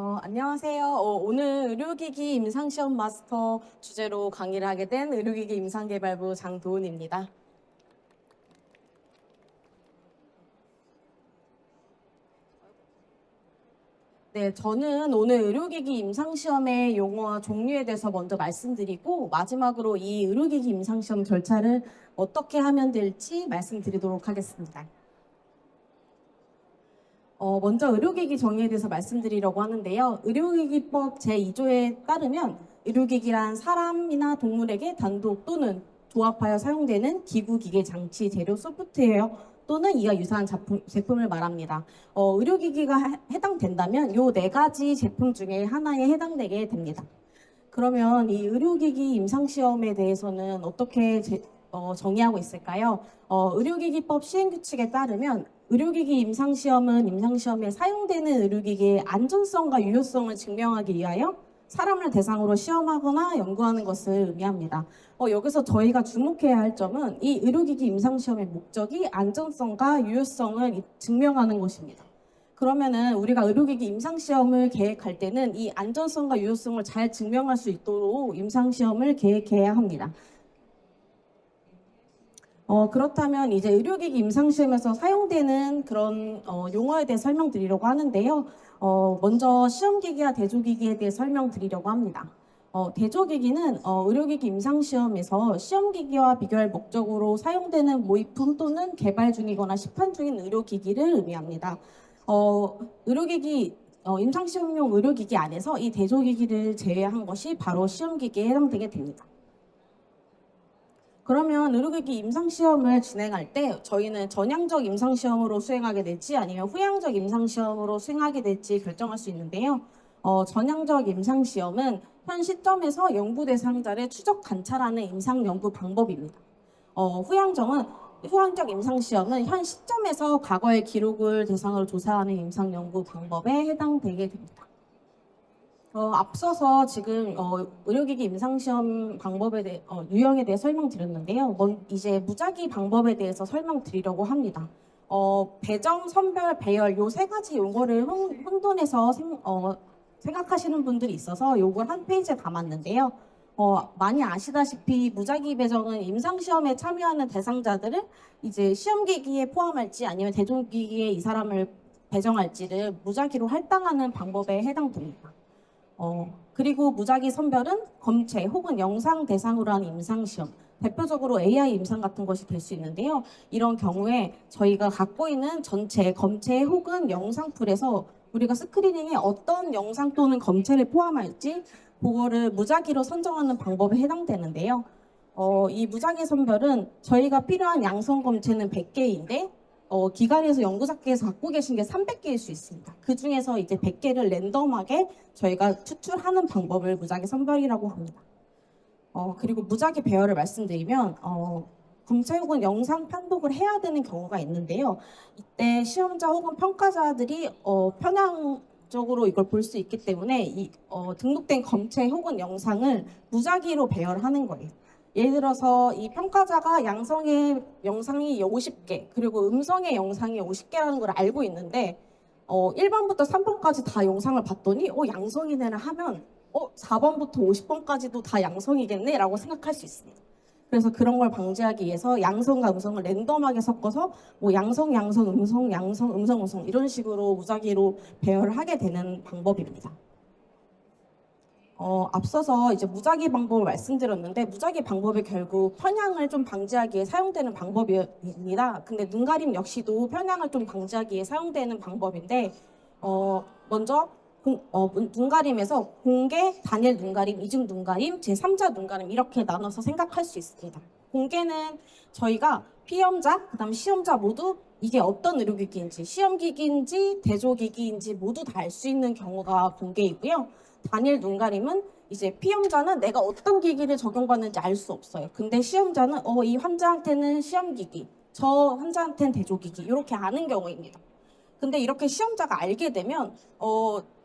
안녕하세요. 오늘 의료기기 임상시험 마스터 주제로 강의를 하게 된 의료기기 임상개발부 장도은입니다. 네, 저는 오늘 의료기기 임상시험의 용어와 종류에 대해서 먼저 말씀드리고 마지막으로 이 의료기기 임상시험 절차를 어떻게 하면 될지 말씀드리도록 하겠습니다. 먼저 의료기기 정의에 대해서 말씀드리려고 하는데요. 의료기기법 제2조에 따르면 의료기기란 사람이나 동물에게 단독 또는 조합하여 사용되는 기구, 기계, 장치, 재료, 소프트웨어 또는 이와 유사한 제품을 말합니다. 의료기기가 해당된다면 이 네 가지 제품 중에 하나에 해당되게 됩니다. 그러면 이 의료기기 임상시험에 대해서는 어떻게 정의하고 있을까요? 의료기기법 시행규칙에 따르면 의료기기 임상시험은 임상시험에 사용되는 의료기기의 안전성과 유효성을 증명하기 위하여 사람을 대상으로 시험하거나 연구하는 것을 의미합니다. 여기서 저희가 주목해야 할 점은 이 의료기기 임상시험의 목적이 안전성과 유효성을 증명하는 것입니다. 그러면은 우리가 의료기기 임상시험을 계획할 때는 이 안전성과 유효성을 잘 증명할 수 있도록 임상시험을 계획해야 합니다. 그렇다면 이제 의료기기 임상시험에서 사용되는 그런 용어에 대해 설명드리려고 하는데요. 먼저 시험기기와 대조기기에 대해 설명드리려고 합니다. 대조기기는 의료기기 임상시험에서 시험기기와 비교할 목적으로 사용되는 모의품 또는 개발 중이거나 시판 중인 의료기기를 의미합니다. 의료기기 임상시험용 의료기기 안에서 이 대조기기를 제외한 것이 바로 시험기기에 해당되게 됩니다. 그러면 의료기기 임상시험을 진행할 때 저희는 전향적 임상시험으로 수행하게 될지 아니면 후향적 임상시험으로 수행하게 될지 결정할 수 있는데요. 전향적 임상시험은 현 시점에서 연구 대상자를 추적 관찰하는 임상연구 방법입니다. 후향적 임상시험은 현 시점에서 과거의 기록을 대상으로 조사하는 임상연구 방법에 해당되게 됩니다. 앞서서 지금 의료기기 임상시험 방법에 대해 유형에 대해 설명드렸는데요. 이제 무작위 방법에 대해서 설명드리려고 합니다. 배정, 선별, 배열 요 세 가지 용어를 혼돈해서 생각하시는 분들이 있어서 요걸 한 페이지에 담았는데요. 많이 아시다시피 무작위 배정은 임상시험에 참여하는 대상자들을 이제 시험기기에 포함할지 아니면 대조기기에 이 사람을 배정할지를 무작위로 할당하는 방법에 해당됩니다. 그리고 무작위 선별은 검체 혹은 영상 대상으로 한 임상시험, 대표적으로 AI 임상 같은 것이 될 수 있는데요. 이런 경우에 저희가 갖고 있는 전체 검체 혹은 영상풀에서 우리가 스크리닝에 어떤 영상 또는 검체를 포함할지 그거를 무작위로 선정하는 방법에 해당되는데요. 이 무작위 선별은 저희가 필요한 양성 검체는 100개인데 기관에서 연구자께서 갖고 계신 게 300개일 수 있습니다. 그 중에서 이제 100개를 랜덤하게 저희가 추출하는 방법을 무작위 선별이라고 합니다. 그리고 무작위 배열을 말씀드리면 검체 혹은 영상 판독을 해야 되는 경우가 있는데요. 이때 시험자 혹은 평가자들이 편향적으로 이걸 볼 수 있기 때문에 등록된 검체 혹은 영상을 무작위로 배열하는 거예요. 예를 들어서 이 평가자가 양성의 영상이 50개 그리고 음성의 영상이 50개라는 걸 알고 있는데 1번부터 3번까지 다 영상을 봤더니 양성이네를 하면 4번부터 50번까지도 다 양성이겠네 라고 생각할 수 있습니다. 그래서 그런 걸 방지하기 위해서 양성과 음성을 랜덤하게 섞어서 양성, 음성, 양성, 음성 이런 식으로 무작위로 배열을 하게 되는 방법입니다. 앞서서 이제 무작위 방법을 말씀드렸는데 무작위 방법이 결국 편향을 좀 방지하기 위해 사용되는 방법입니다. 근데 눈가림 역시도 편향을 좀 방지하기 위해 사용되는 방법인데 먼저 눈가림에서 공개, 단일 눈가림, 이중 눈가림, 제3자 눈가림 이렇게 나눠서 생각할 수 있습니다. 공개는 저희가 피험자, 그다음 시험자 모두 이게 어떤 의료기기인지, 시험기기인지, 대조기기인지 모두 다 알 수 있는 경우가 공개이고요. 단일 눈가림은 이제 피험자는 내가 어떤 기기를 적용받는지 알 수 없어요. 근데 시험자는 이 환자한테는 시험기기, 저 환자한테는 대조기기 이렇게 아는 경우입니다. 근데 이렇게 시험자가 알게 되면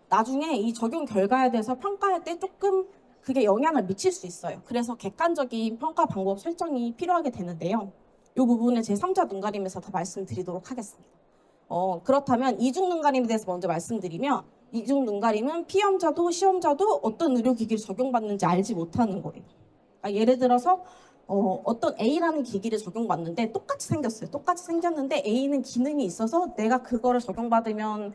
나중에 이 적용 결과에 대해서 평가할 때 조금 그게 영향을 미칠 수 있어요. 그래서 객관적인 평가 방법 설정이 필요하게 되는데요. 이 부분을 제3자 눈가림에서 더 말씀드리도록 하겠습니다. 그렇다면 이중 눈가림에 대해서 먼저 말씀드리면 이중 눈가림은 피험자도 시험자도 어떤 의료기기를 적용받는지 알지 못하는 거예요. 그러니까 예를 들어서 어떤 A라는 기기를 적용받는데 똑같이 생겼어요. 똑같이 생겼는데 A는 기능이 있어서 내가 그거를 적용받으면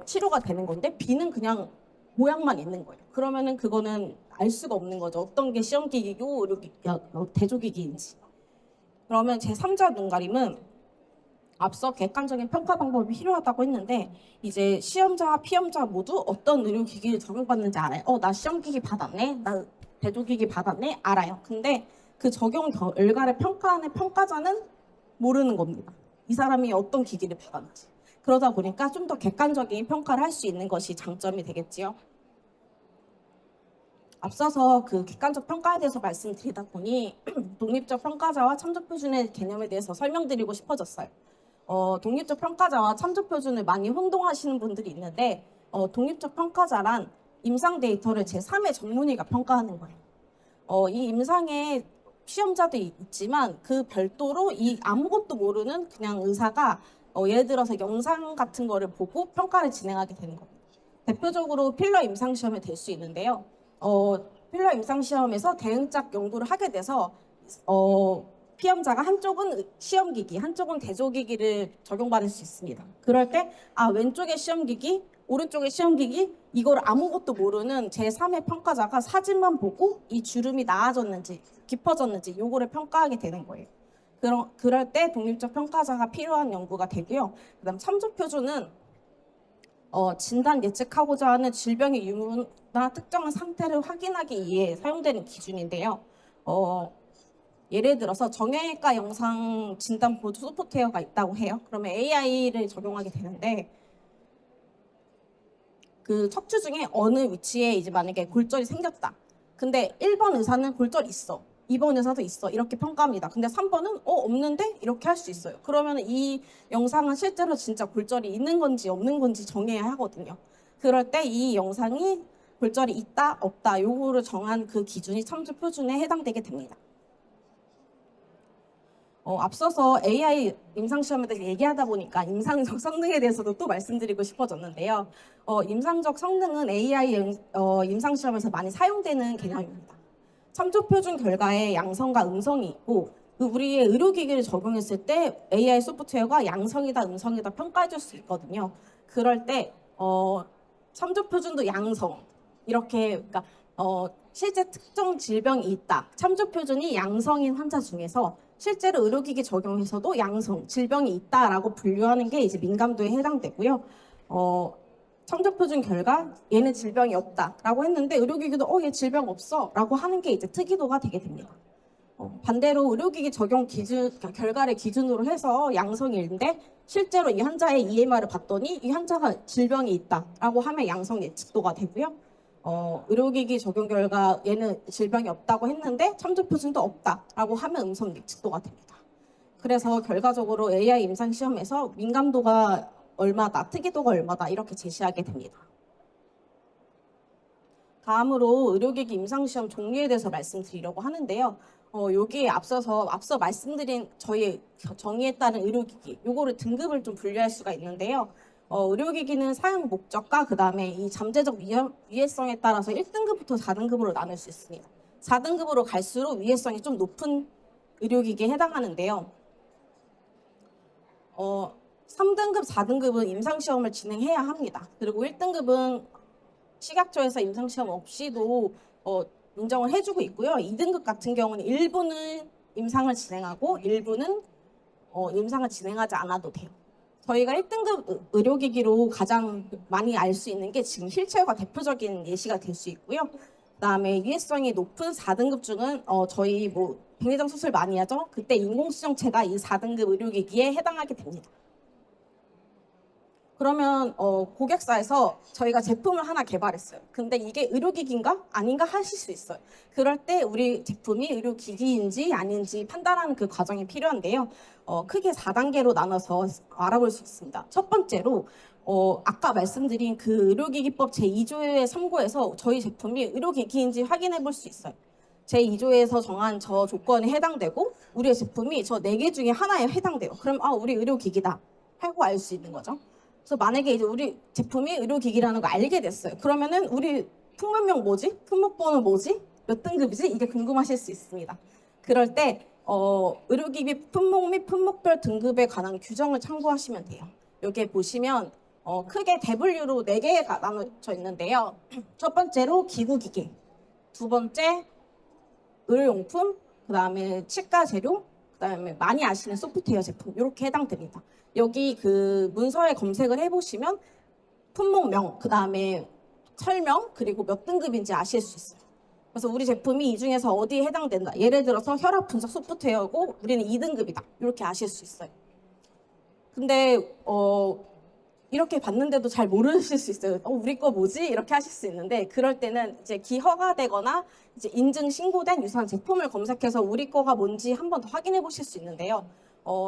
치료가 되는 건데 B는 그냥 모양만 있는 거예요. 그러면은 그거는 알 수가 없는 거죠. 어떤 게 시험기기고 대조기기인지. 그러면 제3자 눈가림은 앞서 객관적인 평가 방법이 필요하다고 했는데 이제 시험자와 피험자 모두 어떤 의료기기를 적용받는지 알아요. 나 시험기기 받았네. 나 대조기기 받았네. 알아요. 근데 그 적용 결과를 평가하는 평가자는 모르는 겁니다. 이 사람이 어떤 기기를 받았는지. 그러다 보니까 좀 더 객관적인 평가를 할 수 있는 것이 장점이 되겠지요. 앞서서 그 객관적 평가에 대해서 말씀드리다 보니 독립적 평가자와 참조표준의 개념에 대해서 설명드리고 싶어졌어요. 독립적 평가자와 참조표준을 많이 혼동하시는 분들이 있는데 독립적 평가자란 임상 데이터를 제3의 전문의가 평가하는 거예요. 이 임상에 시험자도 있지만 그 별도로 이 아무것도 모르는 그냥 의사가 예를 들어서 영상 같은 거를 보고 평가를 진행하게 되는 겁니다. 대표적으로 필러 임상시험에 될 수 있는데요. 필러 임상시험에서 대응작 연구를 하게 돼서 피험자가 한쪽은 시험기기, 한쪽은 대조기기를 적용받을 수 있습니다. 그럴 때 왼쪽의 시험기기, 오른쪽의 시험기기 이걸 아무것도 모르는 제3의 평가자가 사진만 보고 이 주름이 나아졌는지 깊어졌는지 요거를 평가하게 되는 거예요. 그럴 때 독립적 평가자가 필요한 연구가 되고요. 그다음 참조표준은 진단 예측하고자 하는 질병의 유무나 특정한 상태를 하기 위해 사용되는 기준인데요. 예를 들어서 정형외과 영상 진단 보조 소프트웨어가 있다고 해요. 그러면 AI를 적용하게 되는데 그 척추 중에 어느 위치에 이제 만약에 골절이 생겼다. 근데 1번 의사는 골절이 있어. 2번 의사도 있어. 이렇게 평가합니다. 근데 3번은 없는데? 이렇게 할 수 있어요. 그러면 이 영상은 실제로 진짜 골절이 있는 건지 없는 건지 정해야 하거든요. 그럴 때 이 영상이 골절이 있다, 없다 요거를 정한 그 기준이 참조 표준에 해당되게 됩니다. 앞서서 AI 임상시험에 대해서 얘기하다 보니까 임상적 성능에 대해서도 또 말씀드리고 싶어졌는데요. 임상적 성능은 AI 임상시험에서 많이 사용되는 개념입니다. 참조표준 결과에 양성과 음성이 있고 우리의 의료기기를 적용했을 때 AI 소프트웨어가 양성이다 음성이다 평가해 줄 수 있거든요. 그럴 때 참조표준도 양성 이렇게 그러니까 실제 특정 질병이 있다. 참조표준이 양성인 환자 중에서 실제로 의료기기 적용해서도 양성, 질병이 있다라고 분류하는 게 이제 민감도에 해당되고요. 참조표준 결과 얘는 질병이 없다라고 했는데 의료기기도 얘 질병 없어라고 하는 게 이제 특이도가 되게 됩니다. 반대로 의료기기 적용 기준 결과를 기준으로 해서 양성일인데 실제로 이 환자의 EMR을 봤더니 이 환자가 질병이 있다라고 하면 양성 예측도가 되고요. 의료기기 적용 결과 얘는 질병이 없다고 했는데 참조표준도 없다라고 하면 음성 예측도가 됩니다. 그래서 결과적으로 AI 임상시험에서 민감도가 얼마다, 특이도가 얼마다 이렇게 제시하게 됩니다. 다음으로 의료기기 임상시험 종류에 대해서 말씀드리려고 하는데요. 여기에 앞서 말씀드린 저희 정의에 따른 의료기기 요거를 등급을 좀 분류할 수가 있는데요. 의료기기는 사용 목적과 그 다음에 이 잠재적 위해성에 따라서 1등급부터 4등급으로 나눌 수 있습니다. 4등급으로 갈수록 위해성이 좀 높은 의료기기에 해당하는데요. 3등급, 4등급은 임상시험을 진행해야 합니다. 그리고 1등급은 식약처에서 임상시험 없이도 인정을 해주고 있고요. 2등급 같은 경우는 일부는 임상을 진행하고 일부는 임상을 진행하지 않아도 돼요. 저희가 1등급 의료기기로 가장 많이 알 수 있는 게 지금 휠체어가 대표적인 예시가 될 수 있고요. 그다음에 위해성이 높은 4등급 중은 저희 백내장 수술 많이 하죠. 그때 인공수정체가 이 4등급 의료기기에 해당하게 됩니다. 그러면 고객사에서 저희가 제품을 하나 개발했어요. 근데 이게 의료기기인가 아닌가 하실 수 있어요. 그럴 때 우리 제품이 의료기기인지 아닌지 판단하는 그 과정이 필요한데요. 크게 4단계로 나눠서 알아볼 수 있습니다. 첫 번째로 아까 말씀드린 그 의료기기법 제2조에 참고해서 저희 제품이 의료기기인지 확인해 볼 수 있어요. 제2조에서 정한 저 조건에 해당되고 우리의 제품이 저 4개 중에 하나에 해당돼요. 그럼 우리 의료기기다 하고 알 수 있는 거죠. 그래서 만약에 이제 우리 제품이 의료기기라는 거 알게 됐어요. 그러면은 우리 품목명 뭐지? 품목번호 뭐지? 몇 등급이지? 이게 궁금하실 수 있습니다. 그럴 때 의료기기 품목 및 품목별 등급에 관한 규정을 참고하시면 돼요. 여기에 보시면 크게 W로 4개가 나눠져 있는데요. 첫 번째로 기구기기, 두 번째 의료용품, 그 다음에 치과 재료, 그 다음에 많이 아시는 소프트웨어 제품 이렇게 해당됩니다. 여기 그 문서에 검색을 해보시면 품목명, 그 다음에 설명, 그리고 몇 등급인지 아실 수 있어요. 그래서 우리 제품이 이 중에서 어디에 해당된다. 예를 들어서 혈압 분석 소프트웨어고 우리는 2등급이다. 이렇게 아실 수 있어요. 근데 이렇게 봤는데도 잘 모르실 수 있어요. 우리 거 뭐지? 이렇게 하실 수 있는데 그럴 때는 이제 기허가되거나 이제 인증 신고된 유사한 제품을 검색해서 우리 거가 뭔지 한 번 더 확인해 보실 수 있는데요.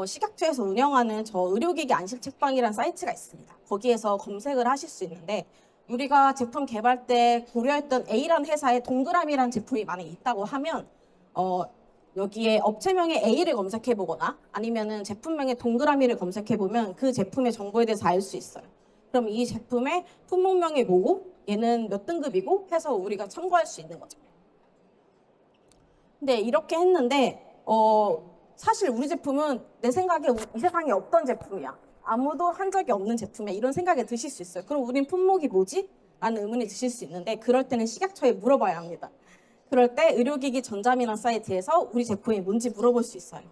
식약처에서 운영하는 저 의료기기 안심 책방이라는 사이트가 있습니다. 거기에서 검색을 하실 수 있는데 우리가 제품 개발 때 고려했던 A라는 회사에 동그라미라는 제품이 만약에 있다고 하면 여기에 업체명의 A를 검색해 보거나 아니면은 제품명의 동그라미를 검색해 보면 그 제품의 정보에 대해서 알 수 있어요. 그럼 이 제품의 품목명이 뭐고 얘는 몇 등급이고 해서 우리가 참고할 수 있는 거죠. 근데 이렇게 했는데 사실 우리 제품은 내 생각에 이 세상에 없던 제품이야. 아무도 한 적이 없는 제품이야. 이런 생각이 드실 수 있어요. 그럼 우린 품목이 뭐지? 라는 의문이 드실 수 있는데 그럴 때는 식약처에 물어봐야 합니다. 그럴 때 의료기기 전자민원 사이트에서 우리 제품이 뭔지 물어볼 수 있어요.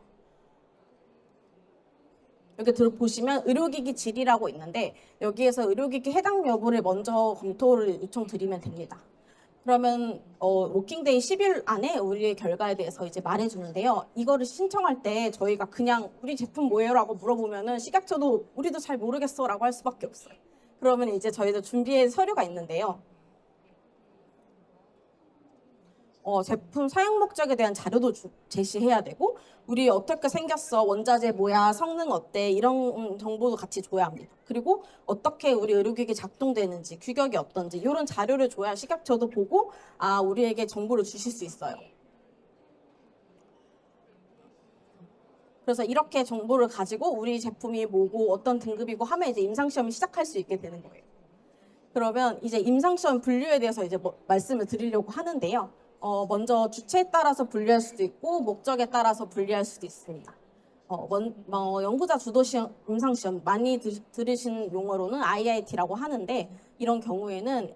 여기 보시면 의료기기 질이라고 있는데 여기에서 의료기기 해당 여부를 먼저 검토를 요청드리면 됩니다. 그러면 워킹데이 10일 안에 우리의 결과에 대해서 이제 말해주는데요. 이거를 신청할 때 저희가 그냥 우리 제품 뭐예요라고 물어보면은 식약처도 우리도 잘 모르겠어라고 할 수밖에 없어요. 그러면 이제 저희도 준비한 서류가 있는데요. 제품 사용 목적에 대한 자료도 제시해야 되고 우리 어떻게 생겼어, 원자재 뭐야, 성능 어때 이런 정보도 같이 줘야 합니다. 그리고 어떻게 우리 의료기기 작동되는지, 규격이 어떤지 이런 자료를 줘야 식약처도 보고 우리에게 정보를 주실 수 있어요. 그래서 이렇게 정보를 가지고 우리 제품이 뭐고 어떤 등급이고 하면 이제 임상시험을 시작할 수 있게 되는 거예요. 그러면 이제 임상시험 분류에 대해서 이제 말씀을 드리려고 하는데요. 먼저 주체에 따라서 분류할 수도 있고 목적에 따라서 분류할 수도 있습니다. 연구자 주도 임상시험 많이 들으신 용어로는 IIT라고 하는데 이런 경우에는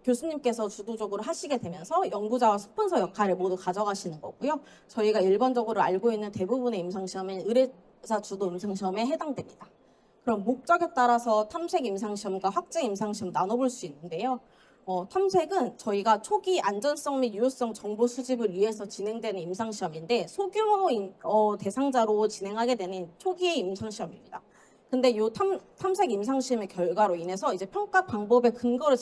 교수님께서 주도적으로 하시게 되면서 연구자와 스폰서 역할을 모두 가져가시는 거고요. 저희가 일반적으로 알고 있는 대부분의 임상시험은 의뢰자 주도 임상시험에 해당됩니다. 그럼 목적에 따라서 탐색 임상시험과 확증 임상시험 나눠볼 수 있는데요. 탐색은 저희가 초기 안전성 및 유효성 정보 수집을 위해서 진행되는 임상시험인데 소규모 대상자로 진행하게 되는 초기의 임상시험입니다. 근데 이 탐색 임상시험의 결과로 인해서 이제 평가 방법의 근거를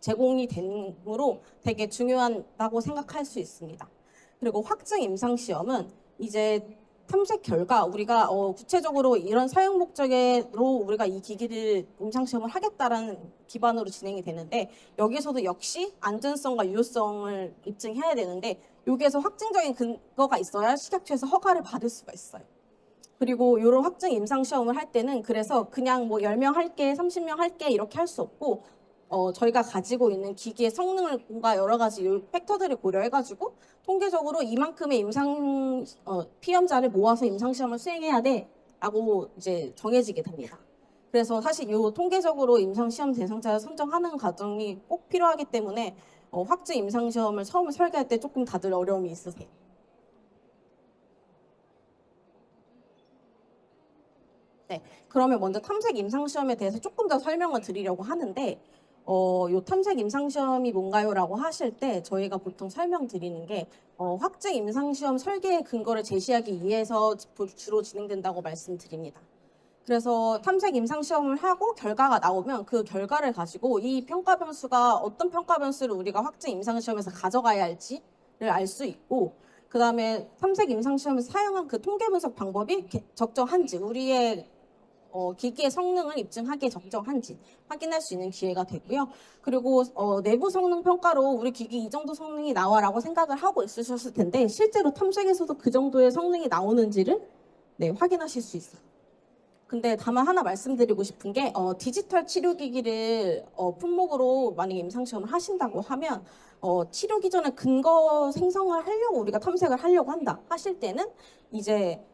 제공이 되므로 되게 중요하다고 생각할 수 있습니다. 그리고 확증 임상시험은 이제 탐색 결과 우리가 구체적으로 이런 사용 목적으로 우리가 이 기기를 임상시험을 하겠다라는 기반으로 진행이 되는데 여기서도 역시 안전성과 유효성을 입증해야 되는데 여기에서 확증적인 근거가 있어야 식약처에서 허가를 받을 수가 있어요. 그리고 이런 확증 임상시험을 할 때는 그래서 그냥 뭐 10명 할게, 30명 할게 이렇게 할 수 없고 저희가 가지고 있는 기기의 성능과 여러 가지 팩터들을 고려해가지고 통계적으로 이만큼의 피험자를 모아서 임상시험을 수행해야 돼라고 이제 정해지게 됩니다. 그래서 사실 이 통계적으로 임상시험 대상자를 선정하는 과정이 꼭 필요하기 때문에 확증 임상시험을 처음에 설계할 때 조금 다들 어려움이 있으세요. 네, 그러면 먼저 탐색 임상시험에 대해서 조금 더 설명을 드리려고 하는데 요 탐색 임상시험이 뭔가요?라고 하실 때 저희가 보통 설명드리는 게 확증 임상시험 설계의 근거를 제시하기 위해서 주로 진행된다고 말씀드립니다. 그래서 탐색 임상시험을 하고 결과가 나오면 그 결과를 가지고 이 평가 변수가 어떤 평가 변수를 우리가 확증 임상시험에서 가져가야 할지를 알 수 있고 그 다음에 탐색 임상시험에서 사용한 그 통계 분석 방법이 적정한지 우리의 기기의 성능을 입증하기에 적정한지 확인할 수 있는 기회가 되고요. 그리고 내부 성능 평가로 우리 기기 이 정도 성능이 나와라고 생각을 하고 있으셨을 텐데 실제로 탐색에서도 그 정도의 성능이 나오는지를 확인하실 수 있어요. 근데 다만 하나 말씀드리고 싶은 게 디지털 치료기기를 품목으로 만약에 임상시험을 하신다고 하면 치료기 전에 근거 생성을 하려고 우리가 탐색을 하려고 한다 하실 때는 이제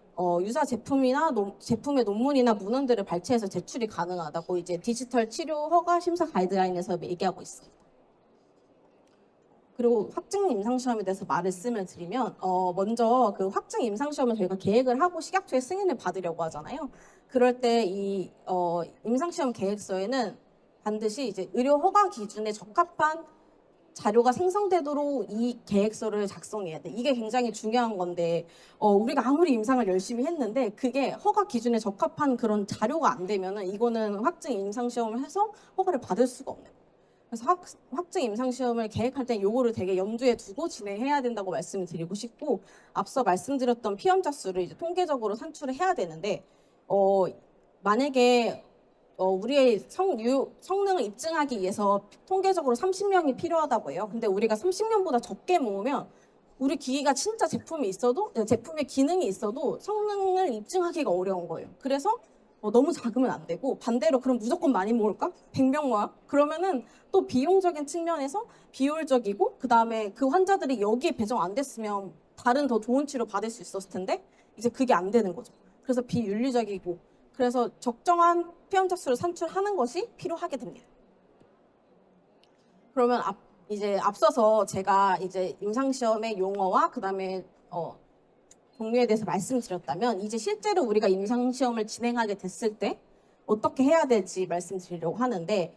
유사 제품이나 제품의 논문이나 문헌들을 발췌해서 제출이 가능하다고 이제 디지털 치료 허가 심사 가이드라인에서 얘기하고 있습니다. 그리고 확증 임상시험에 대해서 말을 쓰면 드리면 먼저 그 확증 임상시험을 저희가 계획을 하고 식약처의 승인을 받으려고 하잖아요. 그럴 때 이 임상시험 계획서에는 반드시 이제 의료 허가 기준에 적합한 자료가 생성되도록 이 계획서를 작성해야 돼. 이게 굉장히 중요한 건데 우리가 아무리 임상을 열심히 했는데 그게 허가 기준에 적합한 그런 자료가 안 되면은 이거는 확증 임상시험을 해서 허가를 받을 수가 없는 거예요. 그래서 확증 임상시험을 계획할 때 요거를 되게 염두에 두고 진행해야 된다고 말씀을 드리고 싶고 앞서 말씀드렸던 피험자 수를 이제 통계적으로 산출을 해야 되는데 만약에 우리의 성능을 입증하기 위해서 통계적으로 30명이 필요하다고 해요. 근데 우리가 30명보다 적게 모으면 우리 기기가 진짜 제품의 기능이 있어도 성능을 입증하기가 어려운 거예요. 그래서 너무 작으면 안 되고 반대로 그럼 무조건 많이 모을까? 100명 모아? 그러면은 또 비용적인 측면에서 비효율적이고 그다음에 그 환자들이 여기에 배정 안 됐으면 다른 더 좋은 치료 받을 수 있었을 텐데 이제 그게 안 되는 거죠. 그래서 비윤리적이고 그래서 적정한 피험자 수를 산출하는 것이 필요하게 됩니다. 그러면 이제 앞서서 제가 이제 임상시험의 용어와 그다음에 종류에 대해서 말씀드렸다면 이제 실제로 우리가 임상시험을 진행하게 됐을 때 어떻게 해야 될지 말씀드리려고 하는데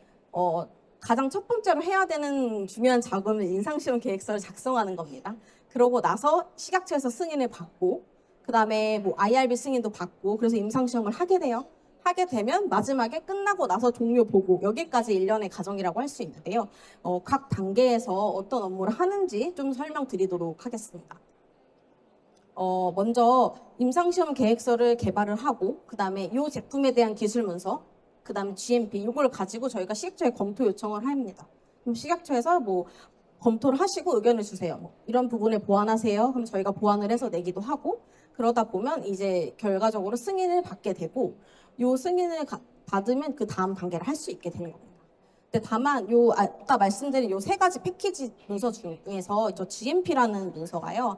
가장 첫 번째로 해야 되는 중요한 작업은 임상시험 계획서를 작성하는 겁니다. 그러고 나서 식약처에서 승인을 받고 그다음에 뭐 IRB 승인도 받고 그래서 임상시험을 하게 돼요. 하게 되면 마지막에 끝나고 나서 종료 보고 여기까지 1년의 과정이라고 할 수 있는데요. 각 단계에서 어떤 업무를 하는지 좀 설명드리도록 하겠습니다. 먼저 임상시험 계획서를 개발을 하고 그다음에 이 제품에 대한 기술 문서 그다음에 GMP 이걸 가지고 저희가 식약처에 검토 요청을 합니다. 그럼 식약처에서 뭐 검토를 하시고 의견을 주세요. 뭐 이런 부분을 보완하세요. 그럼 저희가 보완을 해서 내기도 하고 그러다 보면 이제 결과적으로 승인을 받게 되고 요 승인을 받으면 그 다음 단계를 할 수 있게 되는 겁니다. 근데 다만 아까 말씀드린 요 세 가지 패키지 문서 중에서 저 GMP라는 문서가요.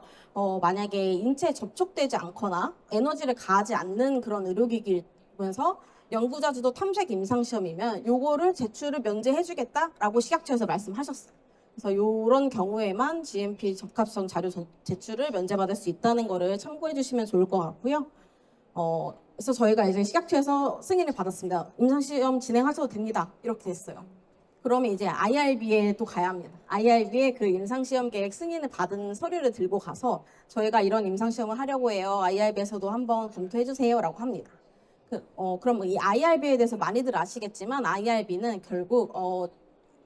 만약에 인체에 접촉되지 않거나 에너지를 가하지 않는 그런 의료기기면서 연구자 주도 탐색 임상시험이면 요거를 제출을 면제해주겠다라고 식약처에서 말씀하셨어요. 그래서 이런 경우에만 GMP 적합성 자료 제출을 면제받을 수 있다는 거를 참고해 주시면 좋을 것 같고요. 그래서 저희가 이제 식약처에서 승인을 받았습니다. 임상시험 진행하셔도 됩니다. 이렇게 됐어요. 그러면 이제 IRB에 또 가야 합니다. IRB에 그 임상시험 계획 승인을 받은 서류를 들고 가서 저희가 이런 임상시험을 하려고 해요. IRB에서도 한번 검토해 주세요라고 합니다. 그럼 이 IRB에 대해서 많이들 아시겠지만 IRB는 결국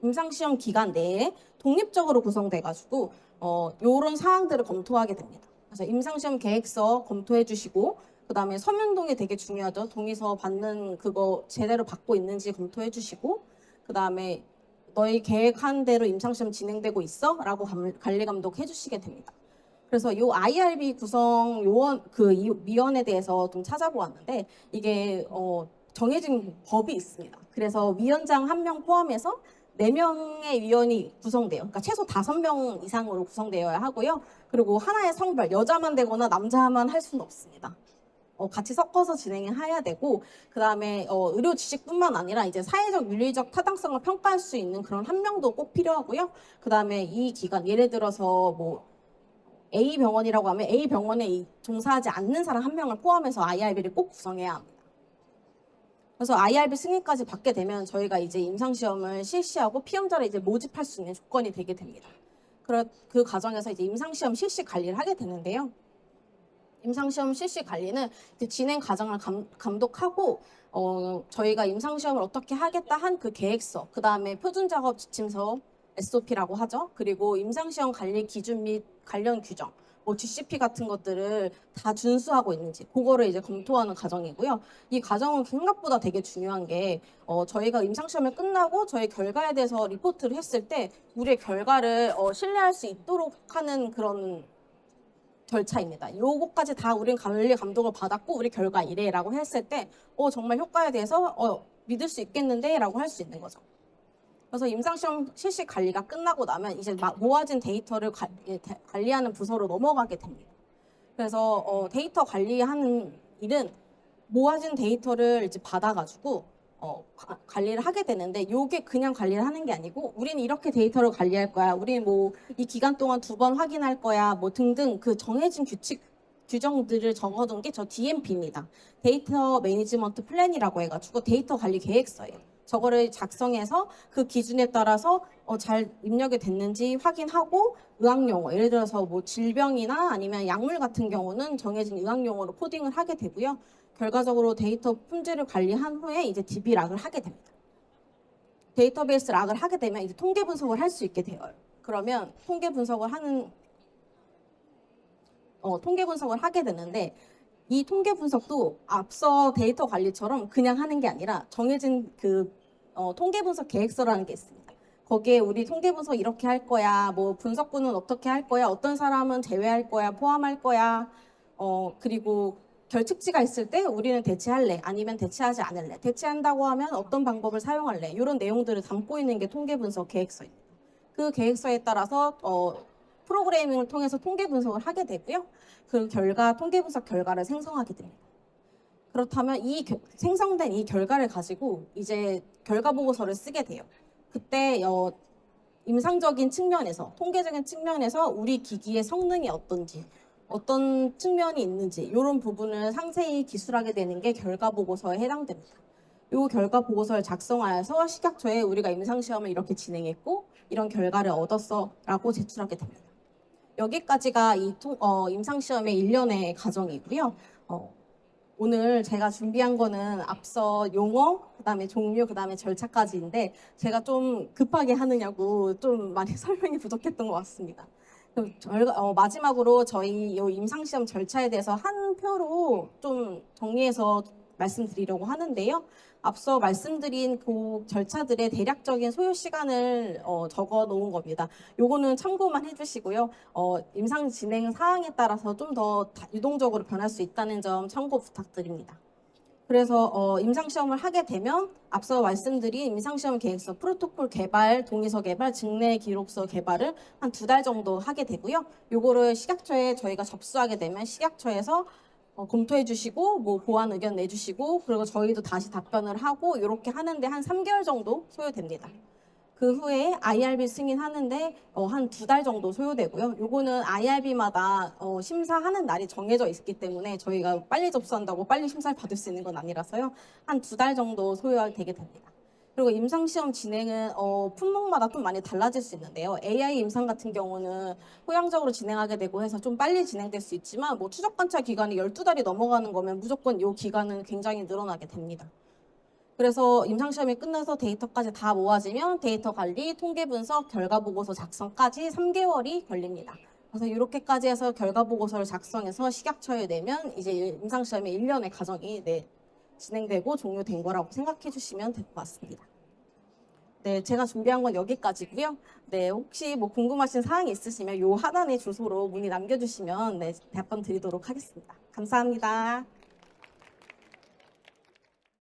임상시험 기간 내에 독립적으로 구성돼가지고 이런 사항들을 검토하게 됩니다. 그래서 임상시험 계획서 검토해 주시고 그다음에 서면 동의 되게 중요하죠. 동의서 받는 그거 제대로 받고 있는지 검토해 주시고 그다음에 너희 계획한 대로 임상시험 진행되고 있어? 라고 관리 감독해 주시게 됩니다. 그래서 요 IRB 구성 요원 위원에 대해서 좀 찾아보았는데 이게 정해진 법이 있습니다. 그래서 위원장 1명 포함해서 4명의 위원이 구성돼요. 그러니까 최소 5명 이상으로 구성되어야 하고요. 그리고 하나의 성별, 여자만 되거나 남자만 할 수는 없습니다. 같이 섞어서 진행해야 되고 그다음에 의료 지식뿐만 아니라 이제 사회적 윤리적 타당성을 평가할 수 있는 그런 1명도 꼭 필요하고요. 그다음에 이 기관 예를 들어서 뭐 A 병원이라고 하면 A 병원에 종사하지 않는 사람 1명을 포함해서 IRB를 꼭 구성해야 합니다. 그래서 IRB 승인까지 받게 되면 저희가 이제 임상시험을 실시하고 피험자를 이제 모집할 수 있는 조건이 되게 됩니다. 그 과정에서 이제 임상시험 실시 관리를 하게 되는데요. 임상시험 실시 관리는 진행 과정을 감독하고 저희가 임상시험을 어떻게 하겠다 한 그 계획서, 그 다음에 표준작업 지침서 SOP라고 하죠. 그리고 임상시험 관리 기준 및 관련 규정, 뭐 GCP 같은 것들을 다 준수하고 있는지 그거를 이제 검토하는 과정이고요. 이 과정은 생각보다 되게 중요한 게 저희가 임상시험을 끝나고 저희 결과에 대해서 리포트를 했을 때 우리의 결과를 신뢰할 수 있도록 하는 그런 절차입니다. 요거까지 다 우린 관리 감독을 받았고 우리 결과 이래라고 했을 때 정말 효과에 대해서 믿을 수 있겠는데 라고 할 수 있는 거죠. 그래서 임상시험 실시 관리가 끝나고 나면 이제 모아진 데이터를 관리하는 부서로 넘어가게 됩니다. 그래서 데이터 관리하는 일은 모아진 데이터를 이제 받아가지고 관리를 하게 되는데 이게 그냥 관리를 하는 게 아니고 우리는 이렇게 데이터를 관리할 거야. 우리는 뭐 이 기간 동안 2번 확인할 거야. 뭐 등등 그 정해진 규정들을 적어둔 게 저 DMP입니다. 데이터 매니지먼트 플랜이라고 해가지고 데이터 관리 계획서예요. 저거를 작성해서 그 기준에 따라서 잘 입력이 됐는지 확인하고 의학용어, 예를 들어서 뭐 질병이나 아니면 약물 같은 경우는 정해진 의학용어로 코딩을 하게 되고요. 결과적으로 데이터 품질을 관리한 후에 이제 DB 락을 하게 됩니다. 데이터베이스 락을 하게 되면 이제 통계 분석을 할 수 있게 돼요. 그러면 통계 분석을 하게 되는데 이 통계 분석도 앞서 데이터 관리처럼 그냥 하는 게 아니라 정해진 그 통계 분석 계획서라는 게 있습니다. 거기에 우리 통계 분석 이렇게 할 거야, 뭐 분석군은 어떻게 할 거야, 어떤 사람은 제외할 거야, 포함할 거야, 그리고 결측지가 있을 때 우리는 대체할래, 아니면 대체하지 않을래, 대체한다고 하면 어떤 방법을 사용할래, 이런 내용들을 담고 있는 게 통계 분석 계획서입니다. 그 계획서에 따라서 프로그래밍을 통해서 통계 분석을 하게 되고요. 그 결과, 통계 분석 결과를 생성하게 됩니다. 그렇다면 이 생성된 이 결과를 가지고 이제 결과 보고서를 쓰게 돼요. 그때 임상적인 측면에서, 통계적인 측면에서 우리 기기의 성능이 어떤지, 어떤 측면이 있는지 이런 부분을 상세히 기술하게 되는 게 결과 보고서에 해당됩니다. 이 결과 보고서를 작성하여서 식약처에 우리가 임상시험을 이렇게 진행했고 이런 결과를 얻었어라고 제출하게 됩니다. 여기까지가 이 임상시험의 일련의 과정이고요. 오늘 제가 준비한 거는 앞서 용어, 그다음에 종류, 그다음에 절차까지인데 제가 좀 급하게 하느냐고 좀 많이 설명이 부족했던 것 같습니다. 마지막으로 저희 이 임상시험 절차에 대해서 한 표로 좀 정리해서 말씀드리려고 하는데요. 앞서 말씀드린 그 절차들의 대략적인 소요 시간을 적어 놓은 겁니다. 요거는 참고만 해주시고요. 임상 진행 사항에 따라서 좀 더 유동적으로 변할 수 있다는 점 참고 부탁드립니다. 그래서 임상시험을 하게 되면 앞서 말씀드린 임상시험 계획서, 프로토콜 개발, 동의서 개발, 증례 기록서 개발을 한 2달 정도 하게 되고요. 요거를 식약처에 저희가 접수하게 되면 식약처에서 검토해 주시고 뭐 보완 의견 내주시고 그리고 저희도 다시 답변을 하고 이렇게 하는데 한 3개월 정도 소요됩니다. 그 후에 IRB 승인하는데 한 2달 정도 소요되고요. 요거는 IRB마다 심사하는 날이 정해져 있기 때문에 저희가 빨리 접수한다고 빨리 심사를 받을 수 있는 건 아니라서요. 한 2달 정도 소요되게 됩니다. 그리고 임상시험 진행은 품목마다 좀 많이 달라질 수 있는데요. AI 임상 같은 경우는 호양적으로 진행하게 되고 해서 좀 빨리 진행될 수 있지만 뭐 추적 관찰 기간이 12달이 넘어가는 거면 무조건 이 기간은 굉장히 늘어나게 됩니다. 그래서 임상시험이 끝나서 데이터까지 다 모아지면 데이터 관리, 통계 분석, 결과 보고서 작성까지 3개월이 걸립니다. 그래서 이렇게까지 해서 결과 보고서를 작성해서 식약처에 내면 이제 임상시험의 1년의 과정이 진행되고 종료된 거라고 생각해 주시면 될 것 같습니다. 네, 제가 준비한 건 여기까지고요. 네, 혹시 뭐 궁금하신 사항이 있으시면 요 하단의 주소로 문의 남겨주시면 답변 드리도록 하겠습니다. 감사합니다.